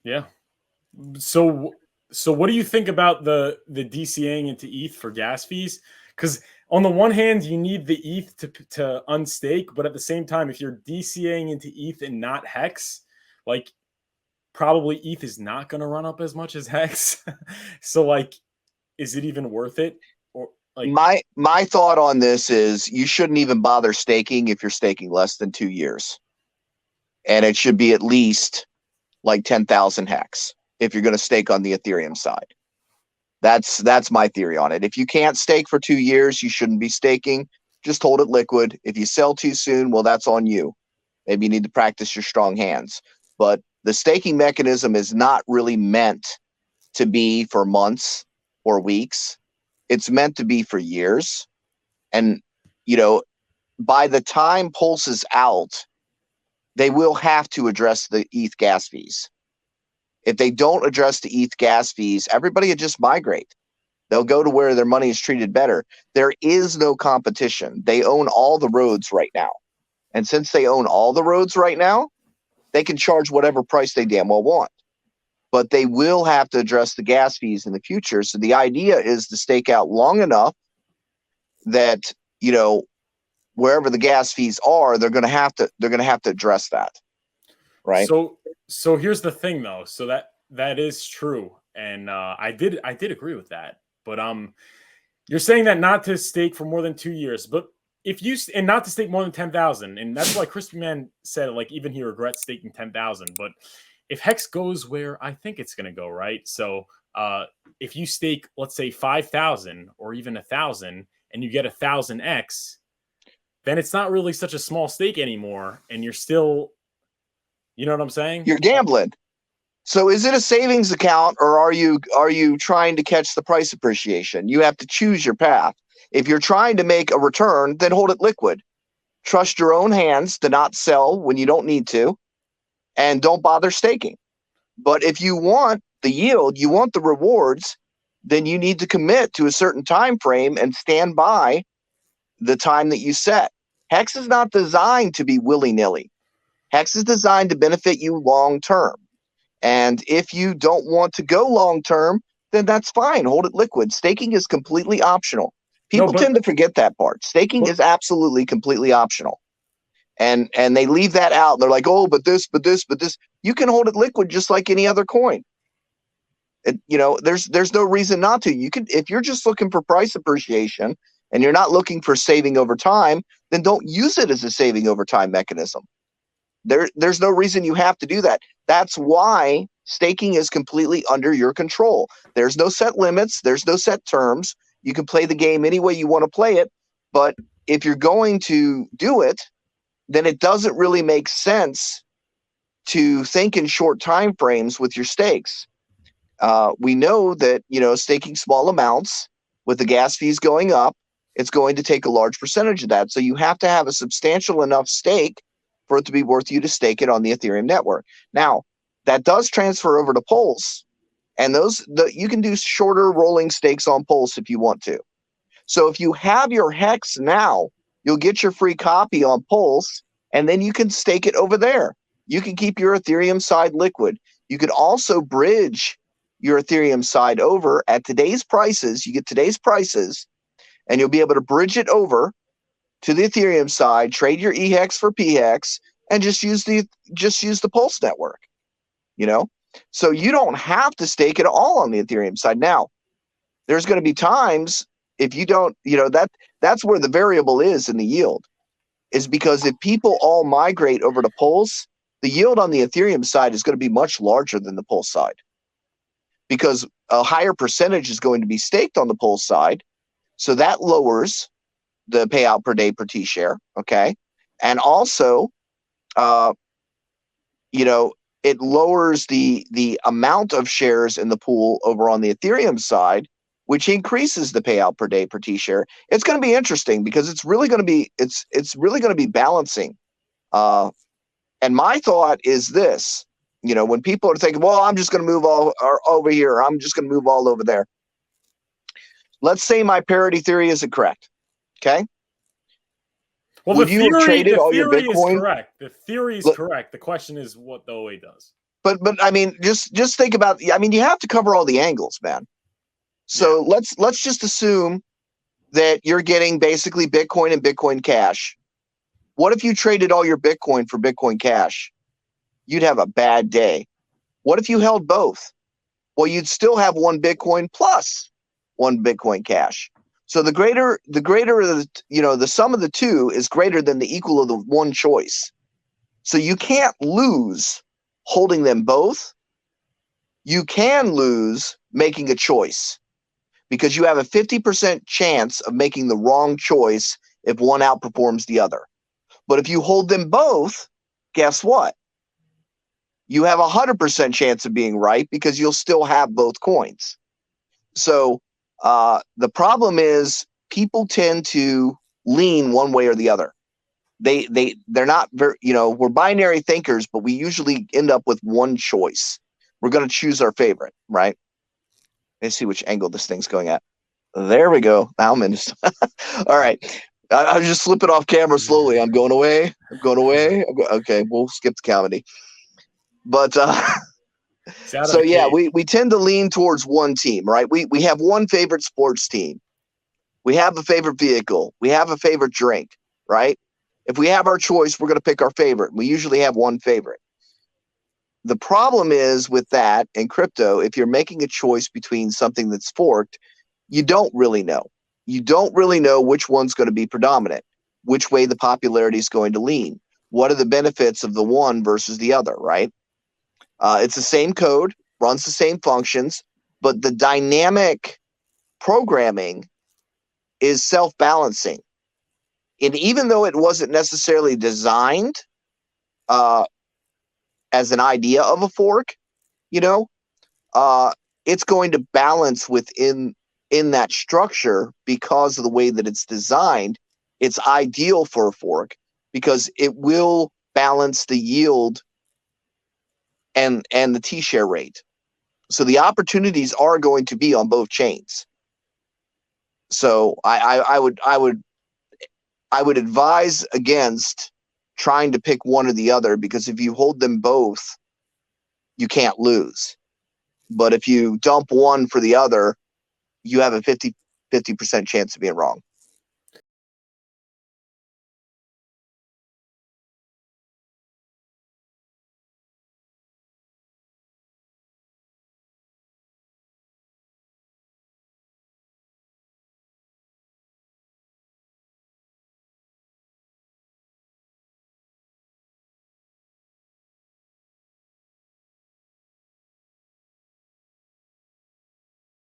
Yeah. So so what do you think about the DCAing into ETH for gas fees? Because on the one hand, you need the ETH to unstake, but at the same time, if you're DCAing into ETH and not HEX, like probably ETH is not going to run up as much as HEX. So like, is it even worth it? Or like, My thought on this is you shouldn't even bother staking if you're staking less than 2 years, and it should be at least like 10,000 hex if you're going to stake on the Ethereum side. That's my theory on it. If you can't stake for 2 years, you shouldn't be staking. Just hold it liquid. If you sell too soon, well, that's on you. Maybe you need to practice your strong hands. But the staking mechanism is not really meant to be for months or weeks. It's meant to be for years. And, you know, by the time Pulse is out, they will have to address the ETH gas fees. If they don't address the ETH gas fees, everybody will just migrate. They'll go to where their money is treated better. There is no competition. They own all the roads right now. And since they own all the roads right now, they can charge whatever price they damn well want. But they will have to address the gas fees in the future. So the idea is to stake out long enough that, you know, wherever the gas fees are, they're going to have to address that. Right. so here's the thing though. So that is true. And I did agree with that. But you're saying that not to stake for more than 2 years, but if you and not to stake more than 10,000, and that's why Crispy Man said like even he regrets staking 10,000. But if Hex goes where I think it's going to go, right? So if you stake, let's say 5,000 or even 1,000, and you get 1,000x, then it's not really such a small stake anymore, and you're still, you know what I'm saying? You're gambling. So is it a savings account, or are you trying to catch the price appreciation? You have to choose your path. If you're trying to make a return, then hold it liquid. Trust your own hands to not sell when you don't need to, and don't bother staking. But if you want the yield, you want the rewards, then you need to commit to a certain time frame and stand by the time that you set. Hex is not designed to be willy-nilly. Hex is designed to benefit you long term. And if you don't want to go long term, then that's fine. Hold it liquid. Staking is completely optional. No, People tend to forget that part. Staking is absolutely completely optional. And they leave that out. They're like, oh, but this. You can hold it liquid just like any other coin. There's no reason not to. You can, if you're just looking for price appreciation and you're not looking for saving over time, then don't use it as a saving over time mechanism. There's no reason you have to do that. That's why staking is completely under your control. There's no set limits. There's no set terms. You can play the game any way you want to play it. But if you're going to do it, then it doesn't really make sense to think in short time frames with your stakes. We know that, staking small amounts with the gas fees going up, it's going to take a large percentage of that. So you have to have a substantial enough stake for it to be worth you to stake it on the Ethereum network. Now, that does transfer over to Pulse, and you can do shorter rolling stakes on Pulse if you want to. So if you have your Hex now, you'll get your free copy on Pulse, and then you can stake it over there. You can keep your Ethereum side liquid. You could also bridge your Ethereum side over at today's prices. You get today's prices, and you'll be able to bridge it over to the Ethereum side, trade your EHEX for PHEX, and just use the Pulse network. So you don't have to stake it all on the Ethereum side. Now, there's going to be times if you don't, that's where the variable is in the yield, is because if people all migrate over to Pulse, the yield on the Ethereum side is going to be much larger than the Pulse side, because a higher percentage is going to be staked on the Pulse side. So that lowers the payout per day per T share. Okay. And also, it lowers the amount of shares in the pool over on the Ethereum side, which increases the payout per day per T share. It's going to be interesting because it's really going to be balancing. And my thought is this, when people are thinking, well, I'm just going to move all over here, I'm just going to move all over there. Let's say my parity theory isn't correct. Okay. Well, would you have traded all your Bitcoin? Is correct. The theory is correct. The question is what the OA does. But I mean, just think about. I mean, you have to cover all the angles, man. So let's just assume that you're getting basically Bitcoin and Bitcoin Cash. What if you traded all your Bitcoin for Bitcoin Cash? You'd have a bad day. What if you held both? Well, you'd still have one Bitcoin plus one Bitcoin Cash. So the greater the sum of the two is greater than the equal of the one choice. So you can't lose holding them both. You can lose making a choice because you have a 50% chance of making the wrong choice if one outperforms the other. But if you hold them both, guess what? You have a 100% chance of being right because you'll still have both coins. So the problem is people tend to lean one way or the other. They're not very, we're binary thinkers, but we usually end up with one choice. We're going to choose our favorite, right? Let's see which angle this thing's going at. There we go. Now I'm in. All right. I'm just slipping off camera slowly. I'm going away. Okay, we'll skip the comedy. But so yeah, we tend to lean towards one team, right? We have one favorite sports team. We have a favorite vehicle. We have a favorite drink, right? If we have our choice, we're going to pick our favorite. We usually have one favorite. The problem is with that in crypto, if you're making a choice between something that's forked, you don't really know. You don't really know which one's going to be predominant, which way the popularity is going to lean. What are the benefits of the one versus the other, right? It's the same code, runs the same functions, but the dynamic programming is self-balancing. And even though it wasn't necessarily designed as an idea of a fork, it's going to balance within that structure because of the way that it's designed. It's ideal for a fork because it will balance the yield and the T-share rate. So the opportunities are going to be on both chains. So I would advise against trying to pick one or the other, because if you hold them both, you can't lose. But if you dump one for the other, you have a 50% chance of being wrong.